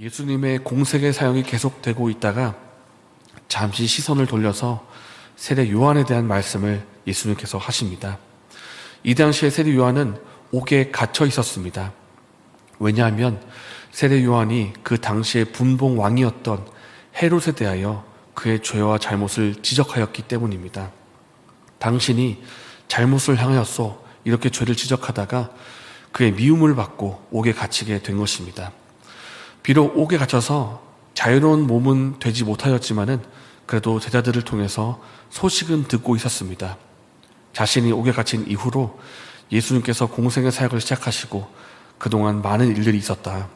예수님의 공생의 사역이 계속되고 있다가 잠시 시선을 돌려서 세례 요한에 대한 말씀을 예수님께서 하십니다. 이 당시에 세례 요한은 옥에 갇혀 있었습니다. 왜냐하면 세례 요한이 그 당시에 분봉 왕이었던 헤롯에 대하여 그의 죄와 잘못을 지적하였기 때문입니다. 당신이 잘못을 향하였소, 이렇게 죄를 지적하다가 그의 미움을 받고 옥에 갇히게 된 것입니다. 비록 옥에 갇혀서 자유로운 몸은 되지 못하였지만은 그래도 제자들을 통해서 소식은 듣고 있었습니다. 자신이 옥에 갇힌 이후로 예수님께서 공생의 사역을 시작하시고 그동안 많은 일들이 있었다.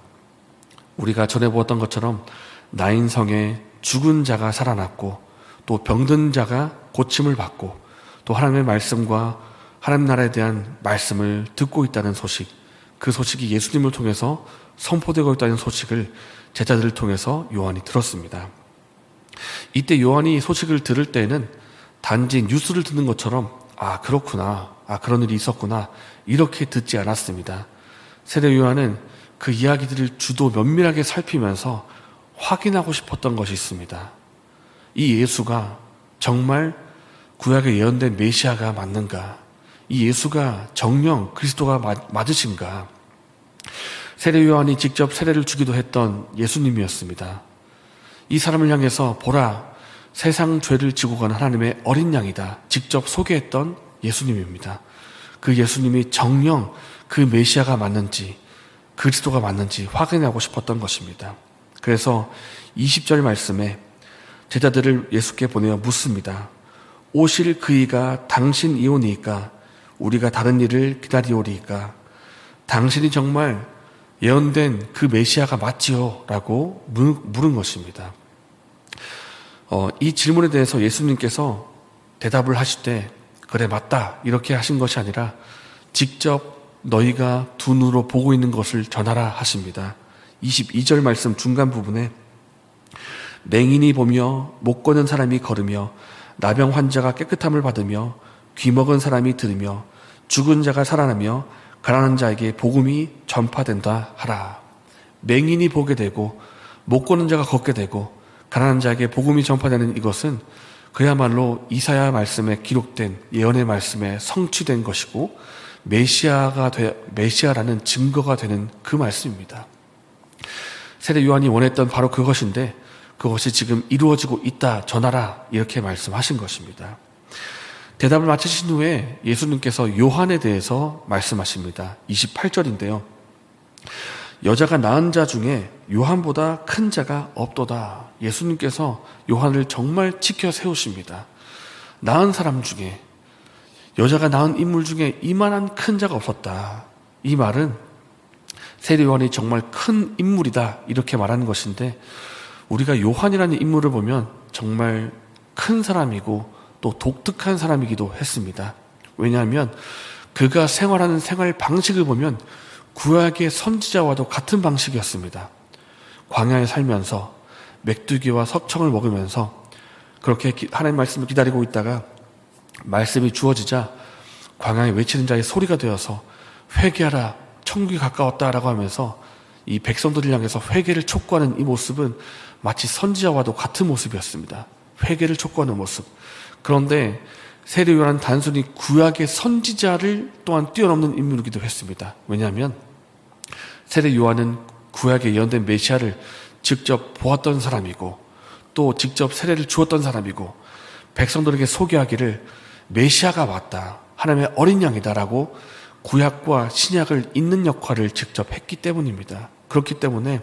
우리가 전해보았던 것처럼 나인성에 죽은 자가 살아났고 또 병든 자가 고침을 받고 또 하나님의 말씀과 하나님 나라에 대한 말씀을 듣고 있다는 소식, 그 소식이 예수님을 통해서 선포되고 있다는 소식을 제자들을 통해서 요한이 들었습니다. 이때 요한이 소식을 들을 때에는 단지 뉴스를 듣는 것처럼 그렇구나, 그런 일이 있었구나, 이렇게 듣지 않았습니다. 세례 요한은 그 이야기들을 주도 면밀하게 살피면서 확인하고 싶었던 것이 있습니다. 이 예수가 정말 구약에 예언된 메시아가 맞는가? 이 예수가 정령 그리스도가 맞으신가? 세례 요한이 직접 세례를 주기도 했던 예수님이었습니다. 이 사람을 향해서 보라, 세상 죄를 지고 가는 하나님의 어린 양이다, 직접 소개했던 예수님입니다. 그 예수님이 정령 그 메시아가 맞는지 그리스도가 맞는지 확인하고 싶었던 것입니다. 그래서 20절 말씀에 제자들을 예수께 보내어 묻습니다. 오실 그이가 당신이오니이까 우리가 다른 일을 기다리오리이까? 당신이 정말 예언된 그 메시아가 맞지요? 라고 물은 것입니다. 이 질문에 대해서 예수님께서 대답을 하실 때 그래 맞다 이렇게 하신 것이 아니라 직접 너희가 두 눈으로 보고 있는 것을 전하라 하십니다. 22절 말씀 중간 부분에 맹인이 보며 못 걷는 사람이 걸으며 나병 환자가 깨끗함을 받으며 귀먹은 사람이 들으며 죽은 자가 살아나며 가난한 자에게 복음이 전파된다 하라. 맹인이 보게 되고 못 걷는 자가 걷게 되고 가난한 자에게 복음이 전파되는 이것은 그야말로 이사야 말씀에 기록된 예언의 말씀에 성취된 것이고 메시아라는 증거가 되는 그 말씀입니다. 세례 요한이 원했던 바로 그것인데 그것이 지금 이루어지고 있다 전하라 이렇게 말씀하신 것입니다. 대답을 마치신 후에 예수님께서 요한에 대해서 말씀하십니다. 28절인데요. 여자가 낳은 자 중에 요한보다 큰 자가 없도다. 예수님께서 요한을 정말 지켜 세우십니다. 낳은 사람 중에, 여자가 낳은 인물 중에 이만한 큰 자가 없었다. 이 말은 세례 요한이 정말 큰 인물이다 이렇게 말하는 것인데, 우리가 요한이라는 인물을 보면 정말 큰 사람이고 또 독특한 사람이기도 했습니다. 왜냐하면 그가 생활하는 생활 방식을 보면 구약의 선지자와도 같은 방식이었습니다. 광야에 살면서 메뚜기와 석청을 먹으면서 그렇게 하나님 말씀을 기다리고 있다가 말씀이 주어지자 광야에 외치는 자의 소리가 되어서 회개하라, 천국이 가까웠다라고 하면서 이 백성들을 향해서 회개를 촉구하는 이 모습은 마치 선지자와도 같은 모습이었습니다. 회개를 촉구하는 모습. 그런데 세례 요한은 단순히 구약의 선지자를 또한 뛰어넘는 인물이기도 했습니다. 왜냐하면 세례 요한은 구약에 예언된 메시아를 직접 보았던 사람이고 또 직접 세례를 주었던 사람이고 백성들에게 소개하기를 메시아가 왔다, 하나님의 어린 양이다라고 구약과 신약을 잇는 역할을 직접 했기 때문입니다. 그렇기 때문에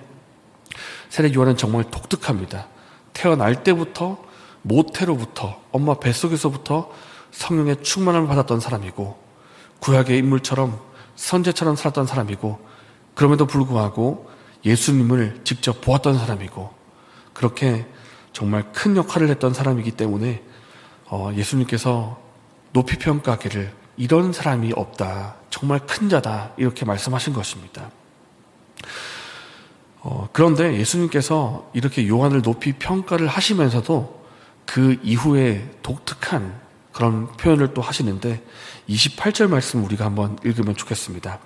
세례 요한은 정말 독특합니다. 태어날 때부터 모태로부터 엄마 뱃속에서부터 성령의 충만함을 받았던 사람이고 구약의 인물처럼 선제처럼 살았던 사람이고 그럼에도 불구하고 예수님을 직접 보았던 사람이고 그렇게 정말 큰 역할을 했던 사람이기 때문에 예수님께서 높이 평가하기를 이런 사람이 없다, 정말 큰 자다 이렇게 말씀하신 것입니다. 그런데 예수님께서 이렇게 요한을 높이 평가를 하시면서도 그 이후에 독특한 그런 표현을 또 하시는데 28절 말씀 우리가 한번 읽으면 좋겠습니다.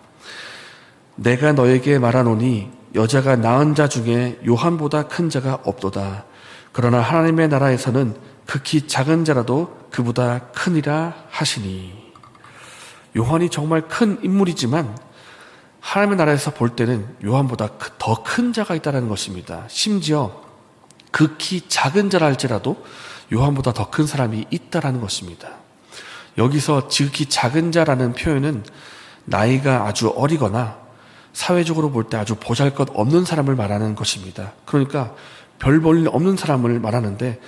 내가 너에게 말하노니 여자가 낳은 자 중에 요한보다 큰 자가 없도다. 그러나 하나님의 나라에서는 극히 작은 자라도 그보다 크니라 하시니. 요한이 정말 큰 인물이지만 하나님의 나라에서 볼 때는 요한보다 더 큰 자가 있다는 것입니다. 심지어 극히 작은 자라 할지라도 요한보다 더 큰 사람이 있다는 것입니다. 여기서 극히 작은 자라는 표현은 나이가 아주 어리거나 사회적으로 볼 때 아주 보잘것없는 사람을 말하는 것입니다. 그러니까 별 볼 일 없는 사람을 말하는데,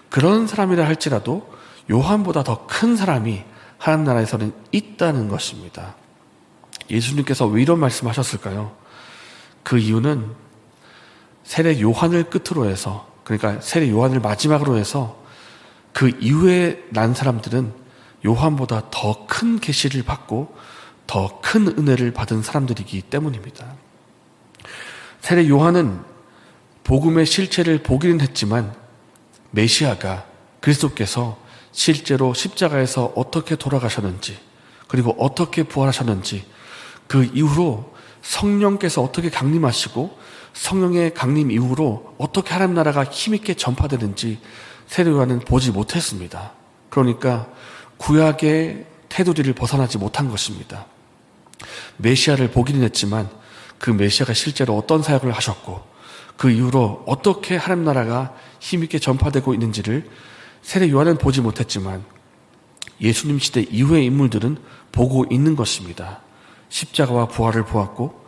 그런 사람이라 할지라도 요한보다 더 큰 사람이 하나님 나라에서는 있다는 것입니다. 예수님께서 왜 이런 말씀하셨을까요? 그 이유는 세례 요한을 끝으로 해서, 그러니까 세례 요한을 마지막으로 해서 그 이후에 난 사람들은 요한보다 더 큰 계시를 받고 더 큰 은혜를 받은 사람들이기 때문입니다. 세례 요한은 복음의 실체를 보기는 했지만 메시아가, 그리스도께서 실제로 십자가에서 어떻게 돌아가셨는지, 그리고 어떻게 부활하셨는지, 그 이후로 성령께서 어떻게 강림하시고 성령의 강림 이후로 어떻게 하나님 나라가 힘있게 전파되는지 세례 요한은 보지 못했습니다. 그러니까 구약의 테두리를 벗어나지 못한 것입니다. 메시아를 보기는 했지만 그 메시아가 실제로 어떤 사역을 하셨고 그 이후로 어떻게 하나님 나라가 힘있게 전파되고 있는지를 세례 요한은 보지 못했지만 예수님 시대 이후의 인물들은 보고 있는 것입니다. 십자가와 부활을 보았고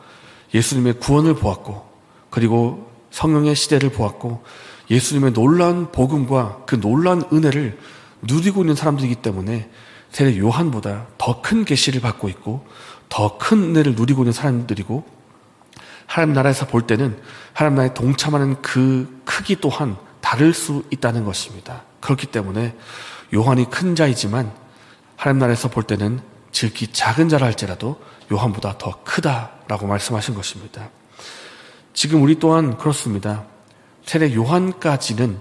예수님의 구원을 보았고, 그리고 성령의 시대를 보았고, 예수님의 놀라운 복음과 그 놀라운 은혜를 누리고 있는 사람들이기 때문에 세례 요한보다 더 큰 계시를 받고 있고 더 큰 은혜를 누리고 있는 사람들이고, 하나님 나라에서 볼 때는 하나님 나라에 동참하는 그 크기 또한 다를 수 있다는 것입니다. 그렇기 때문에 요한이 큰 자이지만 하나님 나라에서 볼 때는 즉히 작은 자라 할지라도 요한보다 더 크다라고 말씀하신 것입니다. 지금 우리 또한 그렇습니다. 세례 요한까지는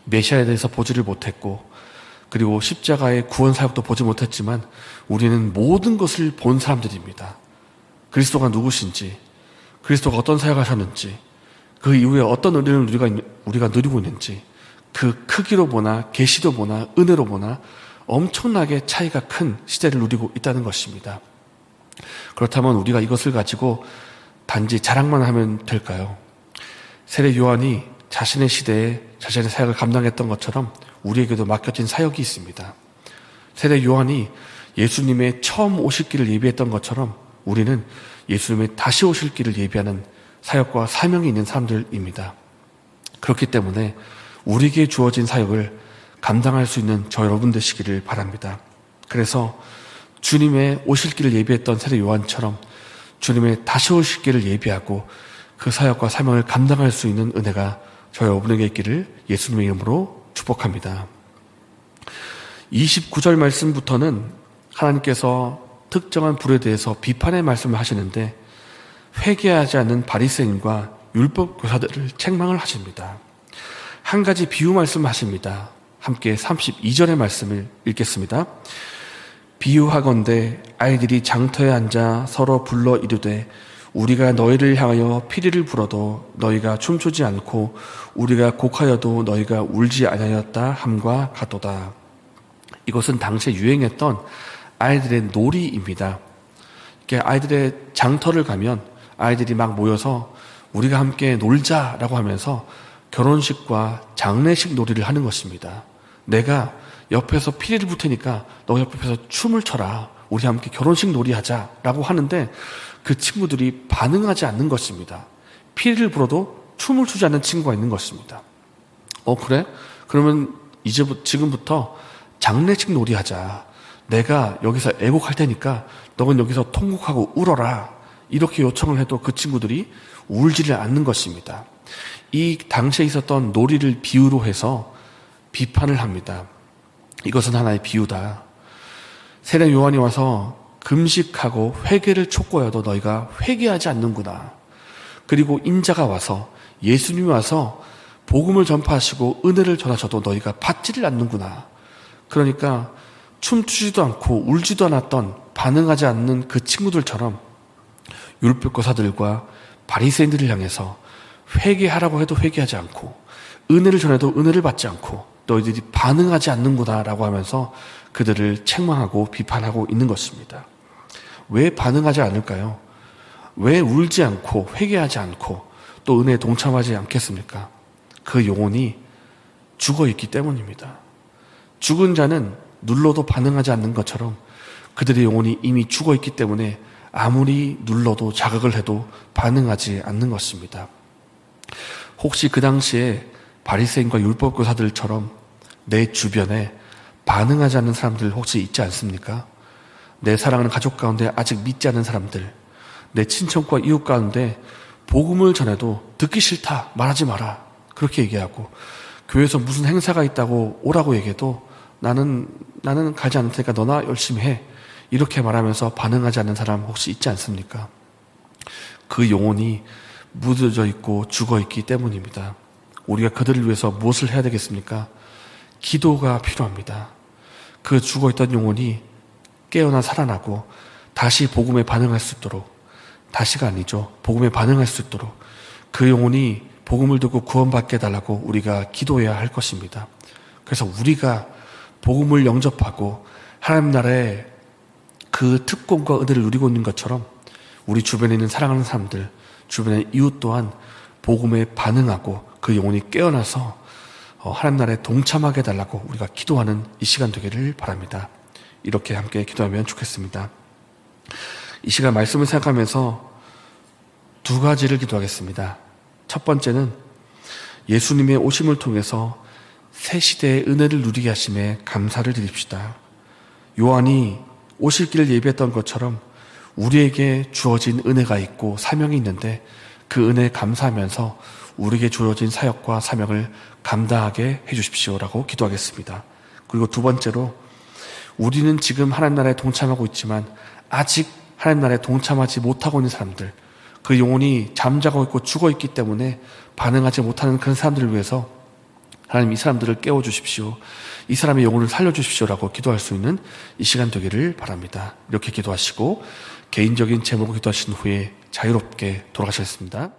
메시아에 대해서 보지를 못했고, 그리고 십자가의 구원 사역도 보지 못했지만 우리는 모든 것을 본 사람들입니다. 그리스도가 누구신지, 그리스도가 어떤 사역하셨는지, 그 이후에 어떤 은혜를 우리가 누리고 있는지, 그 크기로 보나 계시도 보나 은혜로 보나 엄청나게 차이가 큰 시대를 누리고 있다는 것입니다. 그렇다면 우리가 이것을 가지고 단지 자랑만 하면 될까요? 세례 요한이 자신의 시대에 자신의 사역을 감당했던 것처럼 우리에게도 맡겨진 사역이 있습니다. 세례 요한이 예수님의 처음 오실 길을 예비했던 것처럼 우리는 예수님의 다시 오실 길을 예비하는 사역과 사명이 있는 사람들입니다. 그렇기 때문에 우리에게 주어진 사역을 감당할 수 있는 저 여러분 되시기를 바랍니다. 그래서 주님의 오실 길을 예비했던 세례 요한처럼 주님의 다시 오실 길을 예비하고 그 사역과 사명을 감당할 수 있는 은혜가 저 여러분에게 있기를 예수님의 이름으로 축복합니다. 29절 말씀부터는 하나님께서 특정한 불에 대해서 비판의 말씀을 하시는데 회개하지 않는 바리새인과 율법 교사들을 책망을 하십니다. 한 가지 비유 말씀을 하십니다. 함께 32절의 말씀을 읽겠습니다. 비유하건대 아이들이 장터에 앉아 서로 불러 이르되 우리가 너희를 향하여 피리를 불어도 너희가 춤추지 않고 우리가 곡하여도 너희가 울지 아니하였다 함과 같도다. 이것은 당시에 유행했던 아이들의 놀이입니다. 아이들의 장터를 가면 아이들이 막 모여서 우리가 함께 놀자라고 하면서 결혼식과 장례식 놀이를 하는 것입니다. 내가 옆에서 피리를 불 테니까 너 옆에서 춤을 춰라. 우리 함께 결혼식 놀이하자라고 하는데 그 친구들이 반응하지 않는 것입니다. 피리를 불어도 춤을 추지 않는 친구가 있는 것입니다. 그래? 그러면 지금부터 장례식 놀이하자. 내가 여기서 애곡할 테니까 너는 여기서 통곡하고 울어라. 이렇게 요청을 해도 그 친구들이 울지를 않는 것입니다. 이 당시에 있었던 놀이를 비유로 해서 비판을 합니다. 이것은 하나의 비유다. 세례 요한이 와서 금식하고 회개를 촉구하여도 너희가 회개하지 않는구나. 그리고 인자가 와서 예수님이 와서 복음을 전파하시고 은혜를 전하셔도 너희가 받지를 않는구나. 그러니까 춤추지도 않고 울지도 않았던 반응하지 않는 그 친구들처럼 율법교사들과 바리새인들을 향해서 회개하라고 해도 회개하지 않고 은혜를 전해도 은혜를 받지 않고 너희들이 반응하지 않는구나라고 하면서 그들을 책망하고 비판하고 있는 것입니다. 왜 반응하지 않을까요? 왜 울지 않고 회개하지 않고 또 은혜에 동참하지 않겠습니까? 그 영혼이 죽어있기 때문입니다. 죽은 자는 눌러도 반응하지 않는 것처럼 그들의 영혼이 이미 죽어있기 때문에 아무리 눌러도 자극을 해도 반응하지 않는 것입니다. 혹시 그 당시에 바리새인과 율법교사들처럼 내 주변에 반응하지 않는 사람들 혹시 있지 않습니까? 내 사랑하는 가족 가운데 아직 믿지 않는 사람들, 내 친척과 이웃 가운데 복음을 전해도 듣기 싫다, 말하지 마라 그렇게 얘기하고 교회에서 무슨 행사가 있다고 오라고 얘기해도 나는 가지 않을 테니까 너나 열심히 해 이렇게 말하면서 반응하지 않는 사람 혹시 있지 않습니까? 그 영혼이 묻어져 있고 죽어 있기 때문입니다. 우리가 그들을 위해서 무엇을 해야 되겠습니까? 기도가 필요합니다. 그 죽어 있던 영혼이 깨어나 살아나고 다시 복음에 반응할 수 있도록, 다시가 아니죠. 복음에 반응할 수 있도록 그 영혼이 복음을 듣고 구원받게 해달라고 우리가 기도해야 할 것입니다. 그래서 우리가 복음을 영접하고 하나님 나라의 그 특권과 은혜를 누리고 있는 것처럼 우리 주변에 있는 사랑하는 사람들, 주변의 이웃 또한 복음에 반응하고 그 영혼이 깨어나서 하나님 나라에 동참하게 해달라고 우리가 기도하는 이 시간 되기를 바랍니다. 이렇게 함께 기도하면 좋겠습니다. 이 시간 말씀을 생각하면서 두 가지를 기도하겠습니다. 첫 번째는 예수님의 오심을 통해서 새 시대의 은혜를 누리게 하심에 감사를 드립시다. 요한이 오실 길을 예비했던 것처럼 우리에게 주어진 은혜가 있고 사명이 있는데 그 은혜에 감사하면서 우리에게 주어진 사역과 사명을 감당하게 해주십시오라고 기도하겠습니다. 그리고 두 번째로 우리는 지금 하나님 나라에 동참하고 있지만 아직 하나님 나라에 동참하지 못하고 있는 사람들, 그 영혼이 잠자고 있고 죽어 있기 때문에 반응하지 못하는 그런 사람들을 위해서 하나님 이 사람들을 깨워주십시오. 이 사람의 영혼을 살려주십시오라고 기도할 수 있는 이 시간 되기를 바랍니다. 이렇게 기도하시고 개인적인 제목을 기도하신 후에 자유롭게 돌아가셨습니다.